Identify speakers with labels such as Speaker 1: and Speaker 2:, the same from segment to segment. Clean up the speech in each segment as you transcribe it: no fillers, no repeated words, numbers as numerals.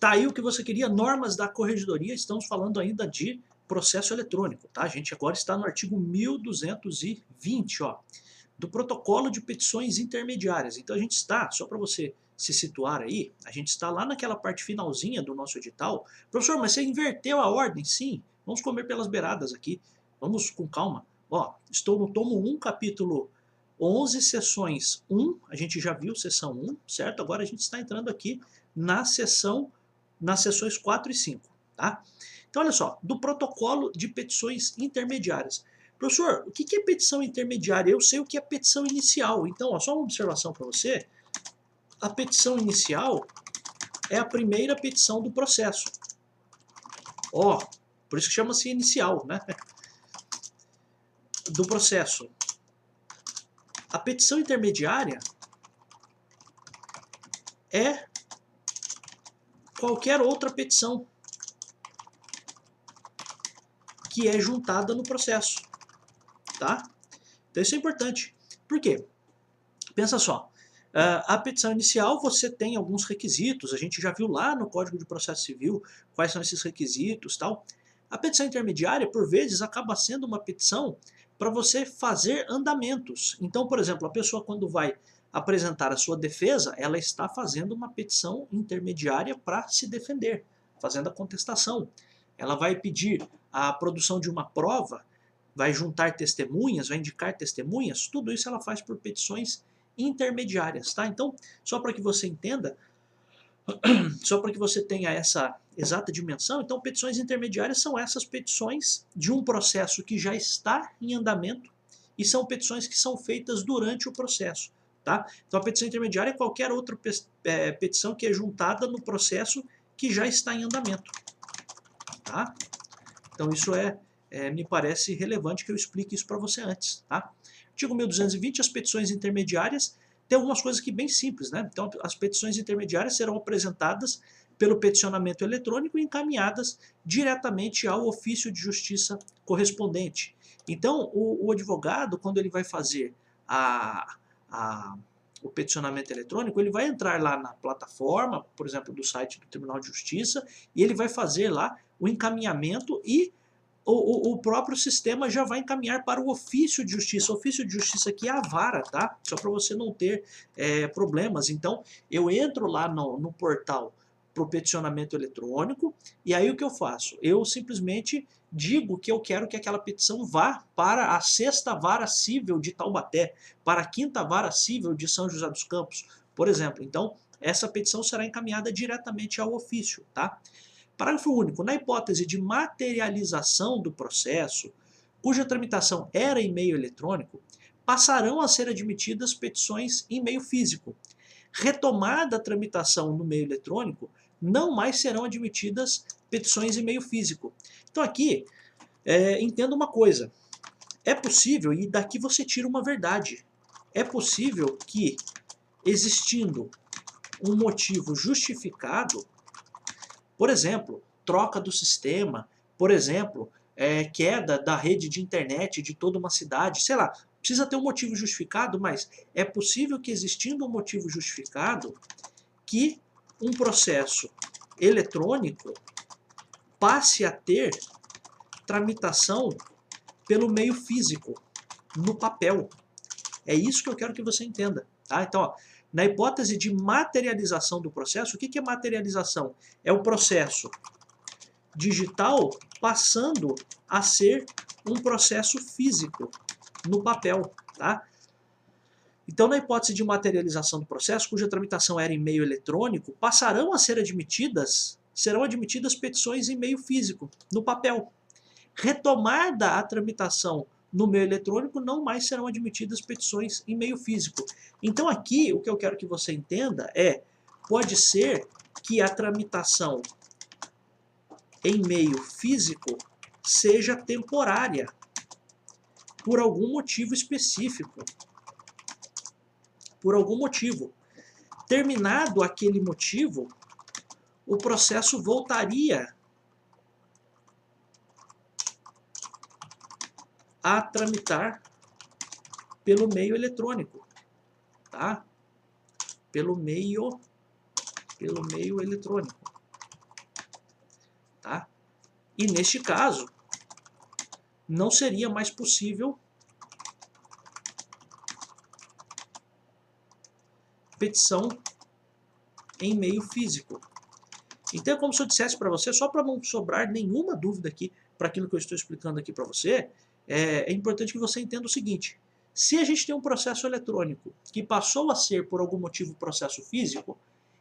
Speaker 1: Tá aí o que você queria, normas da corregedoria, estamos falando ainda de processo eletrônico, tá? A gente agora está no artigo 1220, ó, do protocolo de petições intermediárias. Então a gente está, só para você se situar aí, a gente está lá naquela parte finalzinha do nosso edital. Professor, mas você inverteu a ordem? Sim, vamos comer pelas beiradas aqui, vamos com calma. Ó, estou no tomo 1, capítulo 11, sessões 1, a gente já viu sessão 1, certo? Agora a gente está entrando aqui na sessão, nas sessões 4 e 5, tá? Então olha só, do protocolo de petições intermediárias. Professor, o que é petição intermediária? Eu sei o que é petição inicial. Então, ó, só uma observação para você. A petição inicial é a primeira petição do processo. Ó, por isso que chama-se inicial, né? Do processo. A petição intermediária é qualquer outra petição que é juntada no processo, tá? Então isso é importante. Por quê? Pensa só, a petição inicial você tem alguns requisitos, a gente já viu lá no Código de Processo Civil quais são esses requisitos e tal. A petição intermediária, por vezes, acaba sendo uma petição para você fazer andamentos. Então, por exemplo, a pessoa quando vai apresentar a sua defesa, ela está fazendo uma petição intermediária para se defender, fazendo a contestação. Ela vai pedir a produção de uma prova, vai juntar testemunhas, vai indicar testemunhas, tudo isso ela faz por petições intermediárias, tá? Então, só para que você entenda, só para que você tenha essa exata dimensão, então petições intermediárias são essas petições de um processo que já está em andamento e são petições que são feitas durante o processo, tá? Então a petição intermediária é qualquer outra petição que é juntada no processo que já está em andamento, tá? Então isso me parece relevante que eu explique isso para você antes, tá? Artigo 1220, as petições intermediárias, tem algumas coisas aqui bem simples, né? Então as petições intermediárias serão apresentadas pelo peticionamento eletrônico e encaminhadas diretamente ao ofício de justiça correspondente. Então o advogado, quando ele vai fazer a, o peticionamento eletrônico, ele vai entrar lá na plataforma, por exemplo, do site do Tribunal de Justiça, e ele vai fazer lá o encaminhamento e o próprio sistema já vai encaminhar para o ofício de justiça. O ofício de justiça aqui é a vara, tá? Só para você não ter problemas. Então, eu entro lá no portal para o peticionamento eletrônico, e aí o que eu faço? Eu simplesmente digo que eu quero que aquela petição vá para a 6ª Vara Cível de Taubaté, para a 5ª Vara Cível de São José dos Campos, por exemplo. Então, essa petição será encaminhada diretamente ao ofício, tá? Parágrafo único. Na hipótese de materialização do processo, cuja tramitação era em meio eletrônico, passarão a ser admitidas petições em meio físico. Retomada a tramitação no meio eletrônico, não mais serão admitidas petições em meio físico. Então aqui, entenda uma coisa. É possível, e daqui você tira uma verdade, é possível que, existindo um motivo justificado, por exemplo, troca do sistema, por exemplo, queda da rede de internet de toda uma cidade, sei lá, precisa ter um motivo justificado, mas é possível que, existindo um motivo justificado, que um processo eletrônico passe a ter tramitação pelo meio físico, no papel. É isso que eu quero que você entenda, tá? Então, ó, na hipótese de materialização do processo, o que é materialização? É o processo digital passando a ser um processo físico no papel, tá? Então, na hipótese de materialização do processo, cuja tramitação era em meio eletrônico, serão admitidas petições em meio físico, no papel. Retomada a tramitação no meio eletrônico, não mais serão admitidas petições em meio físico. Então aqui, o que eu quero que você entenda pode ser que a tramitação em meio físico seja temporária, por algum motivo específico. Por algum motivo. Terminado aquele motivo, o processo voltaria a tramitar pelo meio eletrônico, tá? Pelo meio eletrônico. tá? E neste caso, não seria mais possível petição em meio físico. Então é como se eu dissesse para você, só para não sobrar nenhuma dúvida aqui para aquilo que eu estou explicando aqui para você, é importante que você entenda o seguinte: se a gente tem um processo eletrônico que passou a ser, por algum motivo, processo físico,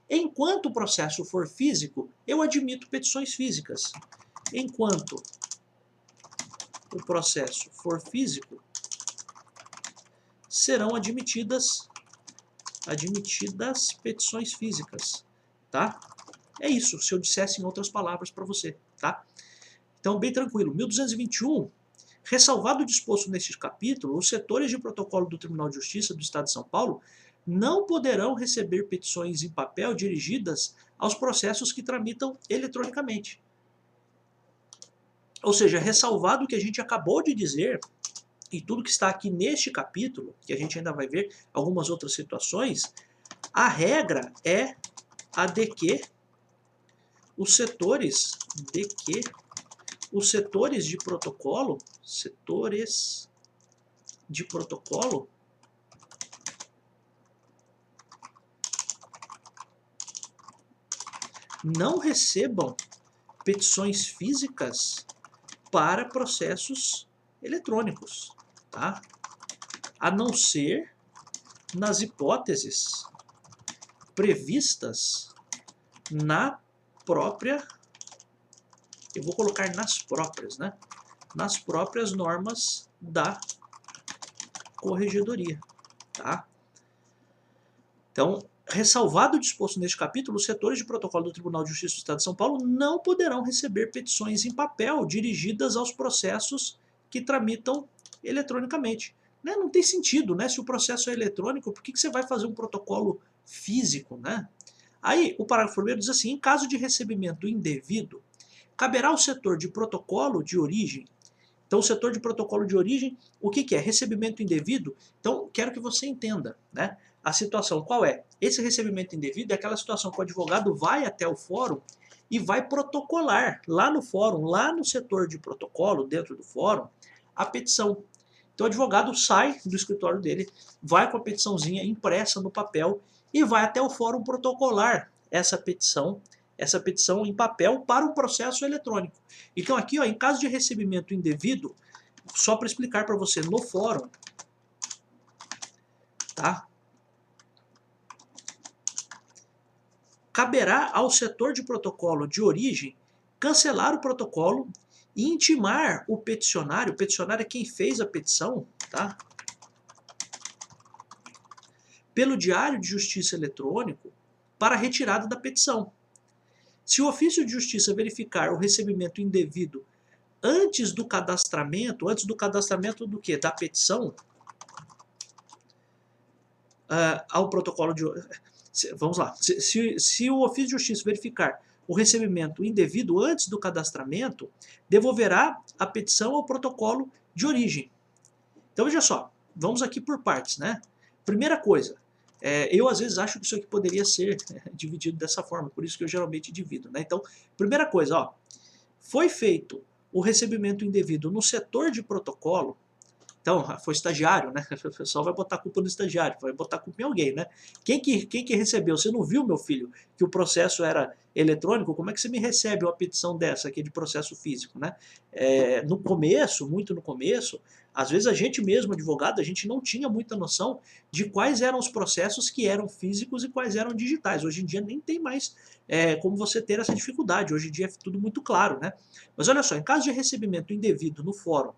Speaker 1: enquanto o processo for físico, eu admito petições físicas. Enquanto o processo for físico, serão admitidas petições físicas, tá? É isso, se eu dissesse em outras palavras para você, tá? Então, bem tranquilo. 1221, ressalvado o disposto neste capítulo, os setores de protocolo do Tribunal de Justiça do Estado de São Paulo não poderão receber petições em papel dirigidas aos processos que tramitam eletronicamente. Ou seja, ressalvado o que a gente acabou de dizer, e tudo que está aqui neste capítulo, que a gente ainda vai ver algumas outras situações, a regra é a de que os setores de protocolo, não recebam petições físicas para processos eletrônicos, tá? A não ser nas hipóteses previstas na própria, eu vou colocar nas próprias, né? Nas próprias normas da corregedoria, tá? Então, ressalvado o disposto neste capítulo, os setores de protocolo do Tribunal de Justiça do Estado de São Paulo não poderão receber petições em papel dirigidas aos processos que tramitam eletronicamente. Né? Não tem sentido, né? Se o processo é eletrônico, por que você vai fazer um protocolo físico, né? Aí, o parágrafo 1º diz assim: em caso de recebimento indevido, caberá ao setor de protocolo de origem. Então, o setor de protocolo de origem, o que é? Recebimento indevido. Então, quero que você entenda, né? A situação qual é? Esse recebimento indevido é aquela situação que o advogado vai até o fórum e vai protocolar lá no fórum, lá no setor de protocolo, dentro do fórum, a petição. Então, o advogado sai do escritório dele, vai com a petiçãozinha impressa no papel e vai até o fórum protocolar essa petição em papel para um processo eletrônico. Então aqui, ó, em caso de recebimento indevido, só para explicar para você, no fórum, tá? Caberá ao setor de protocolo de origem cancelar o protocolo e intimar o peticionário é quem fez a petição, tá? Pelo diário de justiça eletrônico para a retirada da petição. Se o ofício de justiça verificar o recebimento indevido antes do cadastramento do quê? Da petição, ao protocolo de... Vamos lá. Se o ofício de justiça verificar o recebimento indevido antes do cadastramento, devolverá a petição ao protocolo de origem. Então, veja só, vamos aqui por partes, né? Primeira coisa, eu às vezes acho que isso aqui poderia ser dividido dessa forma, por isso que eu geralmente divido, né? Então, primeira coisa, ó, foi feito o recebimento indevido no setor de protocolo. Então, foi estagiário, né? O pessoal vai botar a culpa no estagiário, vai botar a culpa em alguém, né? Quem que recebeu? Você não viu, meu filho, que o processo era eletrônico? Como é que você me recebe uma petição dessa aqui de processo físico, né? No começo, muito no começo, às vezes a gente mesmo, advogado, a gente não tinha muita noção de quais eram os processos que eram físicos e quais eram digitais. Hoje em dia nem tem mais como você ter essa dificuldade. Hoje em dia é tudo muito claro, né? Mas olha só, em caso de recebimento indevido no fórum,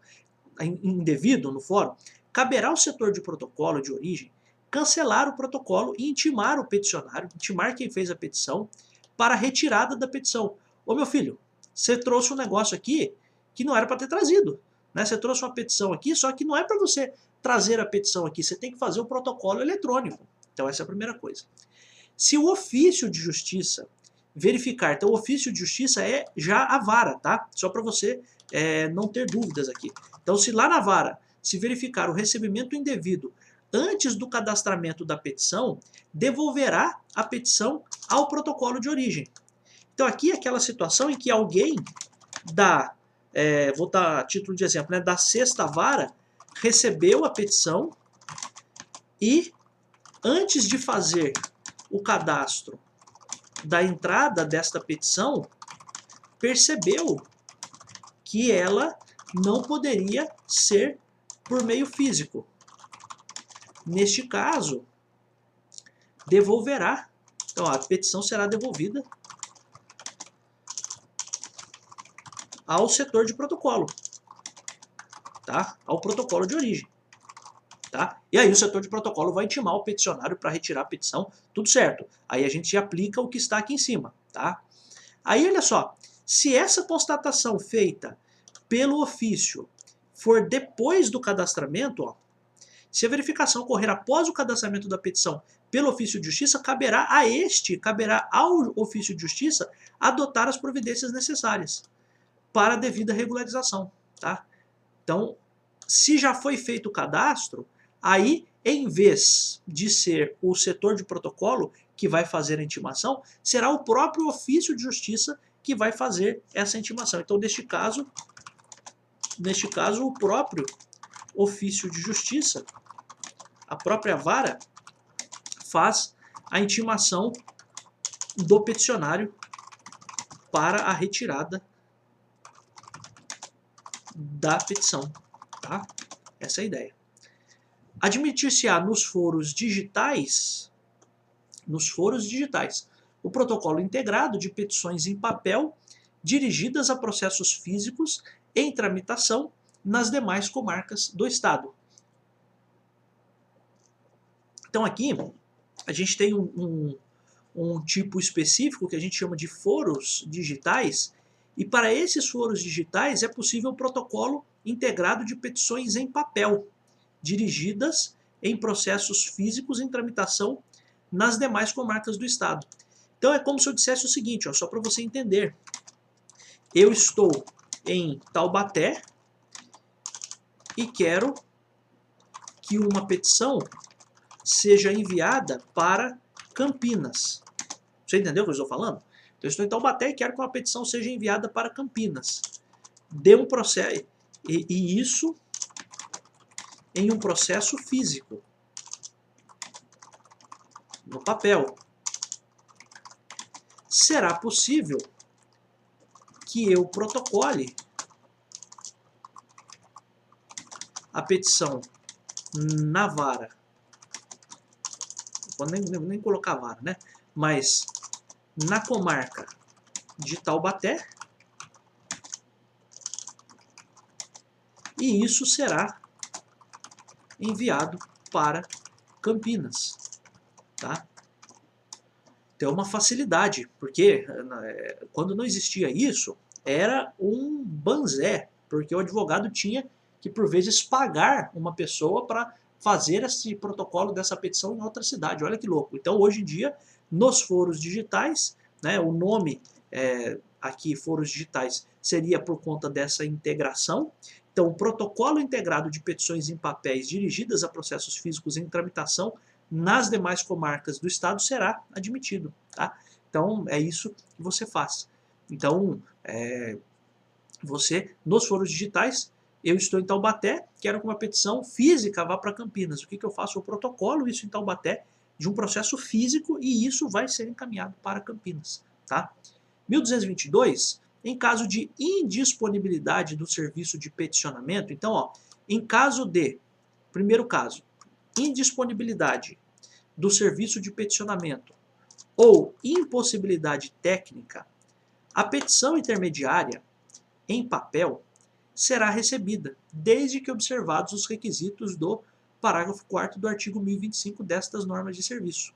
Speaker 1: caberá ao setor de protocolo de origem cancelar o protocolo e intimar o peticionário, intimar quem fez a petição, para a retirada da petição. Ô meu filho, você trouxe um negócio aqui que não era para ter trazido. Né? Você trouxe uma petição aqui, só que não é para você trazer a petição aqui, você tem que fazer o protocolo eletrônico. Então essa é a primeira coisa. Se o ofício de justiça verificar, então o ofício de justiça é já a vara, tá? Só para você não ter dúvidas aqui. Então, se lá na vara se verificar o recebimento indevido antes do cadastramento da petição, devolverá a petição ao protocolo de origem. Então aqui é aquela situação em que alguém da, vou dar título de exemplo, né, da sexta vara recebeu a petição e antes de fazer o cadastro da entrada desta petição, percebeu que ela não poderia ser por meio físico. Neste caso, devolverá. Então, a petição será devolvida ao setor de protocolo, tá? Ao protocolo de origem. Tá? E aí o setor de protocolo vai intimar o peticionário para retirar a petição, tudo certo. Aí a gente aplica o que está aqui em cima. Tá? Aí olha só, se essa constatação feita pelo ofício for depois do cadastramento, ó, se a verificação ocorrer após o cadastramento da petição pelo ofício de justiça, caberá ao ofício de justiça adotar as providências necessárias para a devida regularização. Tá? Então, se já foi feito o cadastro, aí, em vez de ser o setor de protocolo que vai fazer a intimação, será o próprio ofício de justiça que vai fazer essa intimação. Então, neste caso, o próprio ofício de justiça, a própria vara, faz a intimação do peticionário para a retirada da petição. Tá? Essa é a ideia. Admitir-se-á nos foros digitais, o protocolo integrado de petições em papel dirigidas a processos físicos em tramitação nas demais comarcas do Estado. Então aqui a gente tem um tipo específico que a gente chama de foros digitais, e para esses foros digitais é possível o protocolo integrado de petições em papel, dirigidas em processos físicos em tramitação nas demais comarcas do Estado. Então é como se eu dissesse o seguinte, ó, só para você entender. Eu estou em Taubaté e quero que uma petição seja enviada para Campinas. Você entendeu o que eu estou falando? Então, eu estou em Taubaté e quero que uma petição seja enviada para Campinas. Dê um processo, e isso em um processo físico, no papel. Será possível que eu protocole a petição na vara. Vou nem colocar vara, né? Mas na comarca de Taubaté, e isso será enviado para Campinas. Tá? Tem uma facilidade, porque quando não existia isso, era um banzé, porque o advogado tinha que, por vezes, pagar uma pessoa para fazer esse protocolo dessa petição em outra cidade. Olha que louco. Então, hoje em dia, nos foros digitais, né, o nome aqui, foros digitais, seria por conta dessa integração. Então, o protocolo integrado de petições em papéis dirigidas a processos físicos em tramitação nas demais comarcas do Estado será admitido. Tá? Então, é isso que você faz. Então, você, nos foros digitais, eu estou em Taubaté, quero que uma petição física vá para Campinas. O que eu faço? Eu protocolo isso em Taubaté de um processo físico e isso vai ser encaminhado para Campinas. Tá? 1222, em caso de indisponibilidade do serviço de peticionamento, então, ó, em caso de, primeiro caso, indisponibilidade do serviço de peticionamento ou impossibilidade técnica, a petição intermediária em papel será recebida, desde que observados os requisitos do parágrafo 4º do artigo 1025 destas normas de serviço,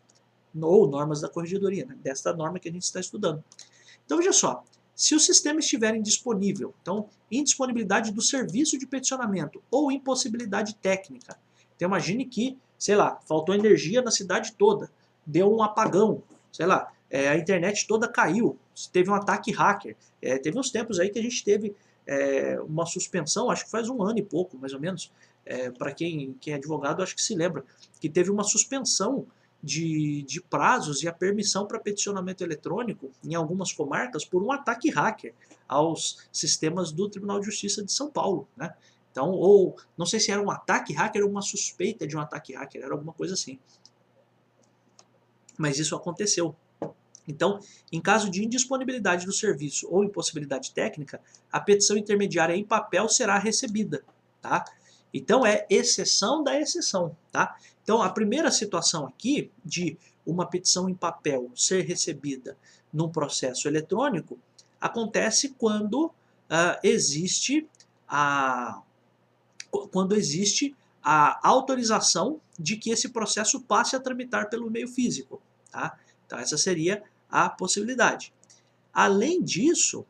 Speaker 1: ou normas da corregedoria, né, desta norma que a gente está estudando. Então veja só, se o sistema estiver indisponível, então indisponibilidade do serviço de peticionamento ou impossibilidade técnica, então imagine que, sei lá, faltou energia na cidade toda, deu um apagão, sei lá, a internet toda caiu, teve um ataque hacker, teve uns tempos aí que a gente teve uma suspensão, acho que faz um ano e pouco, mais ou menos, para quem é advogado, acho que se lembra, que teve uma suspensão de prazos e a permissão para peticionamento eletrônico em algumas comarcas por um ataque hacker aos sistemas do Tribunal de Justiça de São Paulo, né? Então, ou não sei se era um ataque hacker ou uma suspeita de um ataque hacker, era alguma coisa assim. Mas isso aconteceu. Então, em caso de indisponibilidade do serviço ou impossibilidade técnica, a petição intermediária em papel será recebida, tá? Então, é exceção da exceção, tá? Então, a primeira situação aqui de uma petição em papel ser recebida num processo eletrônico acontece quando existe a autorização de que esse processo passe a tramitar pelo meio físico, tá? Então, essa seria a possibilidade. Além disso,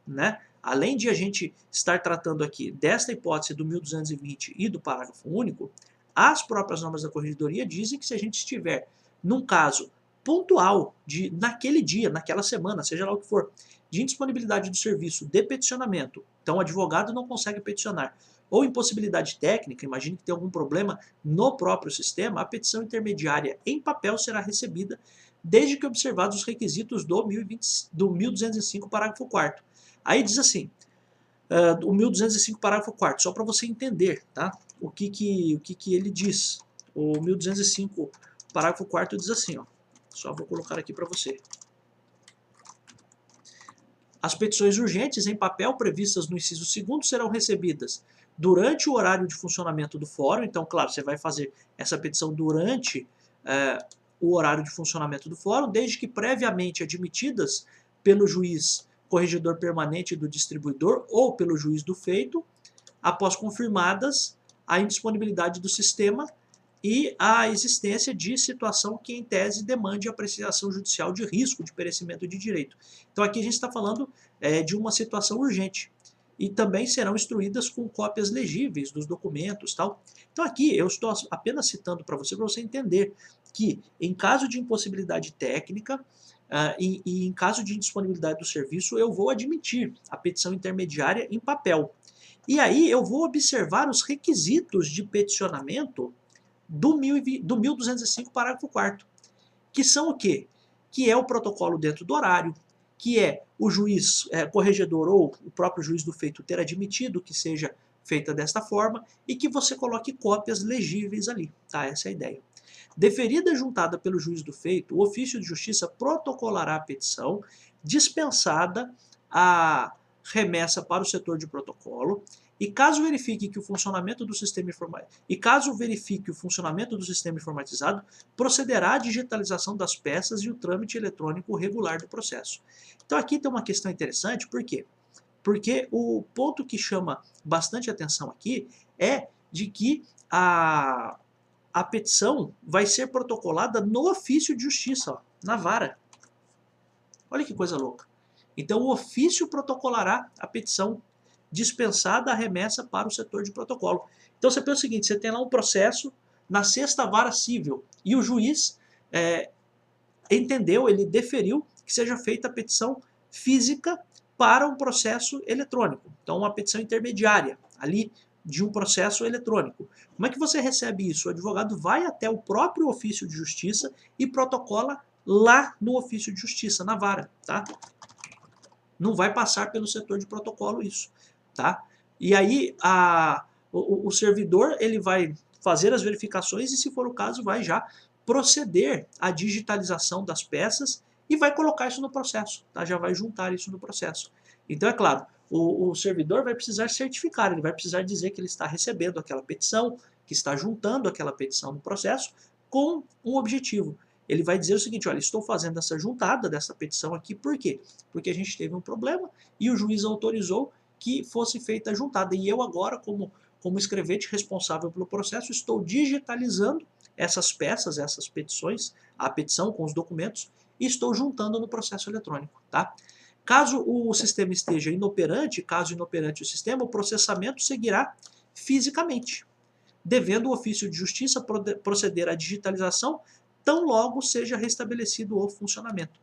Speaker 1: né, além de a gente estar tratando aqui desta hipótese do 1220 e do parágrafo único, as próprias normas da corregedoria dizem que se a gente estiver num caso pontual de naquele dia, naquela semana, seja lá o que for, de indisponibilidade do serviço de peticionamento, então o advogado não consegue peticionar, ou impossibilidade técnica, imagine que tem algum problema no próprio sistema, a petição intermediária em papel será recebida desde que observados os requisitos do 1205, parágrafo 4º. Aí diz assim, o 1205, parágrafo 4º, só para você entender, tá? O que ele diz. O 1205, parágrafo 4º diz assim, ó, só vou colocar aqui para você. As petições urgentes em papel previstas no inciso 2º serão recebidas durante o horário de funcionamento do fórum. Então, claro, você vai fazer essa petição durante o horário de funcionamento do fórum, desde que previamente admitidas pelo juiz corregedor permanente do distribuidor ou pelo juiz do feito, após confirmadas a indisponibilidade do sistema e a existência de situação que, em tese, demande apreciação judicial de risco de perecimento de direito. Então, aqui a gente está falando de uma situação urgente. E também serão instruídas com cópias legíveis dos documentos, tal. Então, aqui eu estou apenas citando para você entender que, em caso de impossibilidade técnica e em caso de indisponibilidade do serviço, eu vou admitir a petição intermediária em papel. E aí eu vou observar os requisitos de peticionamento do 1205, parágrafo 4º, que são o quê? Que é o protocolo dentro do horário, que é o juiz corregedor ou o próprio juiz do feito ter admitido que seja feita desta forma e que você coloque cópias legíveis ali, tá? Essa é a ideia. Deferida juntada pelo juiz do feito, o ofício de justiça protocolará a petição, dispensada a remessa para o setor de protocolo, e caso verifique que o funcionamento do sistema informatizado, procederá à digitalização das peças e o trâmite eletrônico regular do processo. Então aqui tem uma questão interessante, por quê? Porque o ponto que chama bastante atenção aqui é de que a petição vai ser protocolada no ofício de justiça, ó, na vara. Olha que coisa louca. Então o ofício protocolará a petição, dispensada a remessa para o setor de protocolo. Então você pensa o seguinte, você tem lá um processo na 6ª Vara Civil e o juiz entendeu, ele deferiu que seja feita a petição física para um processo eletrônico. Então uma petição intermediária ali de um processo eletrônico. Como é que você recebe isso? O advogado vai até o próprio ofício de justiça e protocola lá no ofício de justiça, na vara, tá? Não vai passar pelo setor de protocolo isso, tá? E aí o servidor ele vai fazer as verificações e, se for o caso, vai já proceder à digitalização das peças e vai colocar isso no processo, tá? Já vai juntar isso no processo. Então, é claro, o servidor vai precisar certificar, ele vai precisar dizer que ele está recebendo aquela petição, que está juntando aquela petição no processo com um objetivo. Ele vai dizer o seguinte, olha, estou fazendo essa juntada dessa petição aqui, por quê? Porque a gente teve um problema e o juiz autorizou que fosse feita a juntada. E eu agora, como escrevente responsável pelo processo, estou digitalizando essas peças, essas petições, a petição com os documentos, e estou juntando no processo eletrônico, tá? Caso o sistema esteja inoperante, caso inoperante o sistema, o processamento seguirá fisicamente, devendo o ofício de justiça proceder à digitalização tão logo seja restabelecido o funcionamento.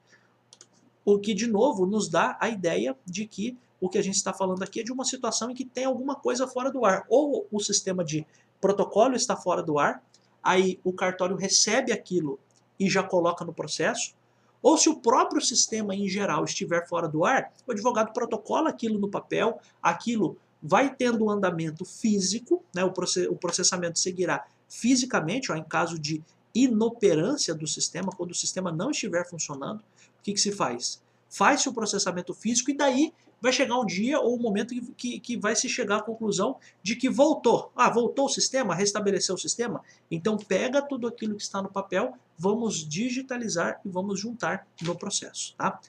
Speaker 1: O que, de novo, nos dá a ideia de que o que a gente está falando aqui é de uma situação em que tem alguma coisa fora do ar. Ou o sistema de protocolo está fora do ar, aí o cartório recebe aquilo e já coloca no processo, ou se o próprio sistema em geral estiver fora do ar, o advogado protocola aquilo no papel, aquilo vai tendo um andamento físico, né, o processamento seguirá fisicamente, ó, em caso de inoperância do sistema, quando o sistema não estiver funcionando, o que se faz? Faz-se o processamento físico e daí vai chegar um dia ou um momento que vai se chegar à conclusão de que voltou. Ah, voltou o sistema, restabeleceu o sistema? Então pega tudo aquilo que está no papel, vamos digitalizar e vamos juntar no processo. Tá?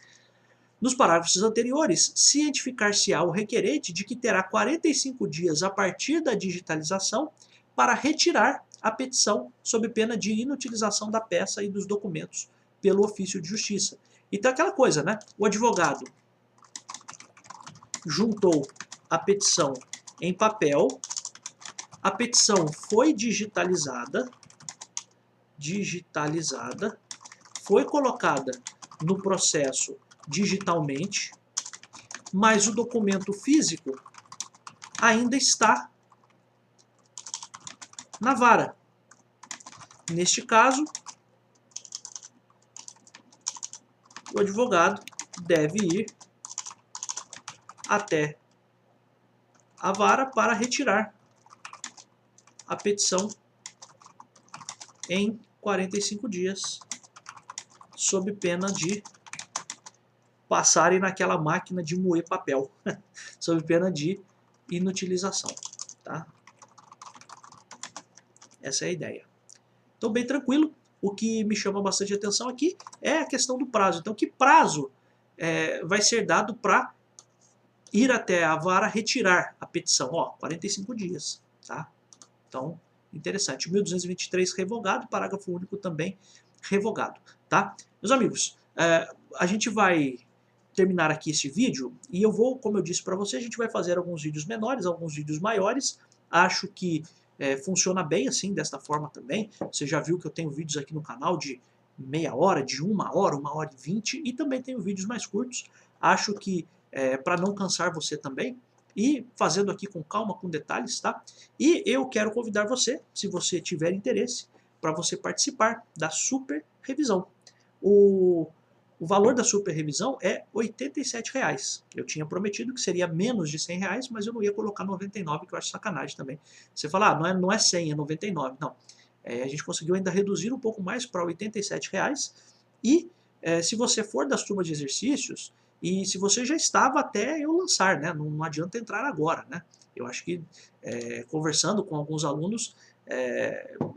Speaker 1: Nos parágrafos anteriores, cientificar-se-á o requerente de que terá 45 dias a partir da digitalização para retirar a petição sob pena de inutilização da peça e dos documentos pelo ofício de justiça. Então aquela coisa, né? O advogado juntou a petição em papel, a petição foi digitalizada, foi colocada no processo digitalmente, mas o documento físico ainda está na vara. Neste caso, o advogado deve ir até a vara para retirar a petição em 45 dias, sob pena de passarem naquela máquina de moer papel, sob pena de inutilização. Tá? Essa é a ideia. Então, bem tranquilo. O que me chama bastante atenção aqui é a questão do prazo. Então, que prazo vai ser dado para ir até a vara retirar a petição? Ó, 45 dias. Tá? Então, interessante. 1223 revogado, parágrafo único também revogado. Tá? Meus amigos, a gente vai terminar aqui esse vídeo e eu vou, como eu disse para você, a gente vai fazer alguns vídeos menores, alguns vídeos maiores. Acho que funciona bem assim, desta forma também. Você já viu que eu tenho vídeos aqui no canal de meia hora, de 1 hora e 20, e também tenho vídeos mais curtos. Acho que para não cansar você também, e fazendo aqui com calma, com detalhes, tá? E eu quero convidar você, se você tiver interesse, para você participar da super revisão. O valor da super revisão é R$ 87. Eu tinha prometido que seria menos de R$ 100, mas eu não ia colocar 99, que eu acho sacanagem também. Você fala, ah, não é 100, é 99. Não. A gente conseguiu ainda reduzir um pouco mais para R$ 87. E se você for das turmas de exercícios, e se você já estava até eu lançar, né? Não adianta entrar agora, né? Eu acho que conversando com alguns alunos,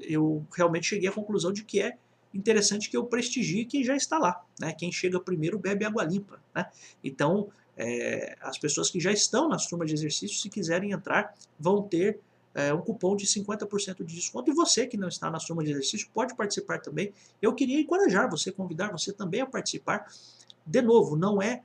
Speaker 1: eu realmente cheguei à conclusão de que é interessante que eu prestigie quem já está lá, né? Quem chega primeiro bebe água limpa, né? Então, as pessoas que já estão nas turmas de exercício, se quiserem entrar, vão ter um cupom de 50% de desconto. E você que não está na turma de exercício pode participar também. Eu queria encorajar você, convidar você também a participar. De novo, não é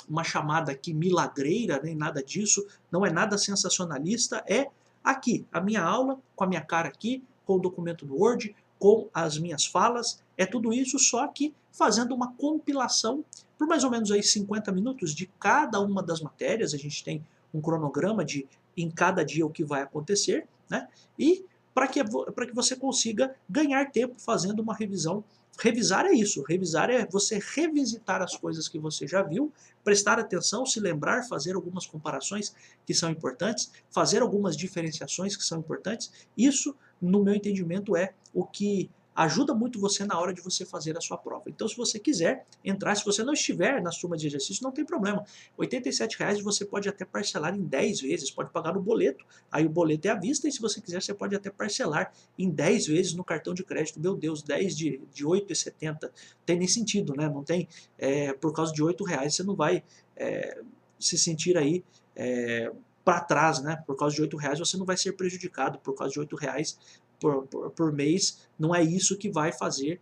Speaker 1: uma chamada aqui milagreira, nem nada disso, não é nada sensacionalista, é aqui, a minha aula, com a minha cara aqui, com o documento no Word, com as minhas falas, é tudo isso, só que fazendo uma compilação por mais ou menos aí 50 minutos de cada uma das matérias. A gente tem um cronograma de em cada dia o que vai acontecer, né? E para que você consiga ganhar tempo fazendo uma revisão. Revisar é isso, revisar é você revisitar as coisas que você já viu, prestar atenção, se lembrar, fazer algumas comparações que são importantes, fazer algumas diferenciações que são importantes. Isso, no meu entendimento, é o que ajuda muito você na hora de você fazer a sua prova. Então, se você quiser entrar, se você não estiver na turma de exercício, não tem problema. R$ 87 você pode até parcelar em 10 vezes, pode pagar no boleto, aí o boleto é à vista, e se você quiser, você pode até parcelar em 10 vezes no cartão de crédito. Meu Deus, 10 de R$ 8,70, tem nem sentido, né? Não tem, por causa de R$ 8 você não vai se sentir aí para trás, né? Por causa de R$ 8 você não vai ser prejudicado, por causa de R$ 8 por mês, não é isso que vai fazer,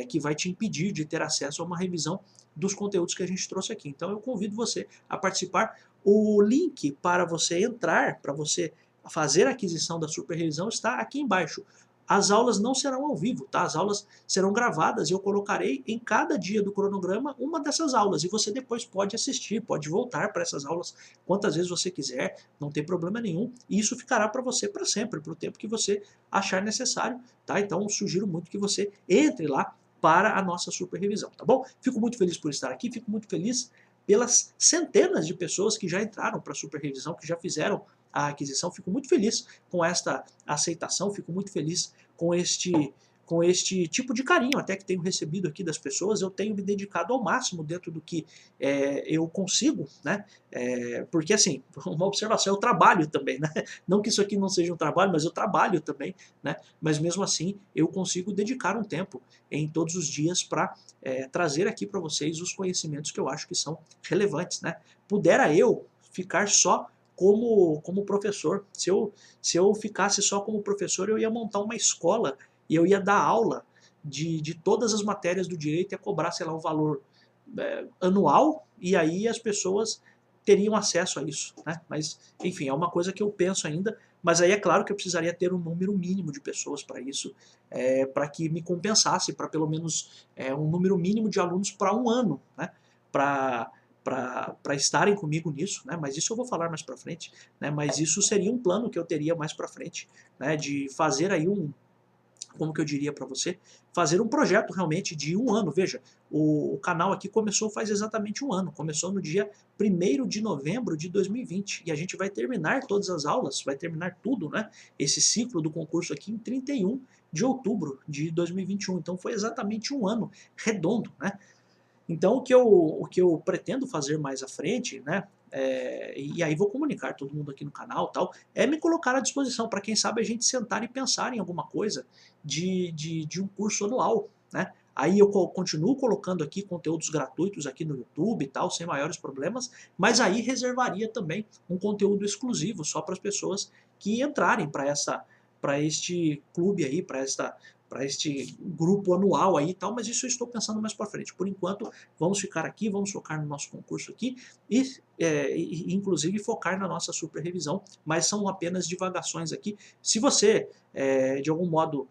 Speaker 1: que vai te impedir de ter acesso a uma revisão dos conteúdos que a gente trouxe aqui. Então eu convido você a participar. O link para você entrar, para você fazer a aquisição da super revisão está aqui embaixo. as aulas não serão ao vivo, tá? As aulas serão gravadas e eu colocarei em cada dia do cronograma uma dessas aulas e você depois pode assistir, pode voltar para essas aulas quantas vezes você quiser, não tem problema nenhum, e isso ficará para você para sempre, para o tempo que você achar necessário, tá? Então sugiro muito que você entre lá para a nossa super revisão, tá bom? Fico muito feliz por estar aqui, fico muito feliz pelas centenas de pessoas que já entraram para a super revisão, que já fizeram a aquisição. Fico muito feliz com esta aceitação, fico muito feliz com este tipo de carinho até que tenho recebido aqui das pessoas. Eu tenho me dedicado ao máximo dentro do que eu consigo, né? Porque assim, uma observação, eu trabalho também, né? Não que isso aqui não seja um trabalho, mas eu trabalho também, né? Mas mesmo assim, eu consigo dedicar um tempo em todos os dias para trazer aqui para vocês os conhecimentos que eu acho que são relevantes, né? Pudera eu ficar só como professor. Se eu ficasse só como professor, eu ia montar uma escola e eu ia dar aula de todas as matérias do direito e ia cobrar, sei lá, um valor anual, e aí as pessoas teriam acesso a isso, né? Mas, enfim, é uma coisa que eu penso ainda, mas aí é claro que eu precisaria ter um número mínimo de pessoas para isso, para que me compensasse, para pelo menos um número mínimo de alunos para um ano, né? Para estarem comigo nisso, né? Mas isso eu vou falar mais para frente, né? Mas isso seria um plano que eu teria mais para frente, né? De fazer aí como que eu diria para você, fazer um projeto realmente de um ano. Veja, o canal aqui começou faz exatamente um ano, começou no dia 1º de novembro de 2020, e a gente vai terminar todas as aulas, vai terminar tudo, né? Esse ciclo do concurso aqui em 31 de outubro de 2021, então foi exatamente um ano redondo, né? Então o que eu pretendo fazer mais à frente, né, e aí vou comunicar todo mundo aqui no canal tal, é me colocar à disposição para quem sabe a gente sentar e pensar em alguma coisa de um curso anual, né? Aí eu continuo colocando aqui conteúdos gratuitos aqui no YouTube e tal, sem maiores problemas, mas aí reservaria também um conteúdo exclusivo só para as pessoas que entrarem para este clube aí, para este grupo anual aí e tal, mas isso eu estou pensando mais para frente. Por enquanto, vamos ficar aqui, vamos focar no nosso concurso aqui e inclusive focar na nossa super revisão, mas são apenas divagações aqui. Se você, de algum modo,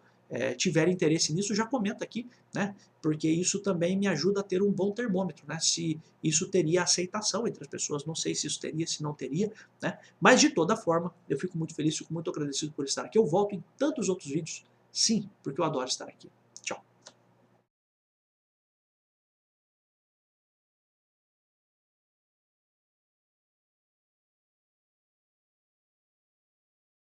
Speaker 1: tiver interesse nisso, já comenta aqui, né? Porque isso também me ajuda a ter um bom termômetro, né? Se isso teria aceitação entre as pessoas, não sei se isso teria, se não teria, né? Mas de toda forma, eu fico muito feliz, fico muito agradecido por estar aqui. Eu volto em tantos outros vídeos, sim, porque eu adoro estar aqui.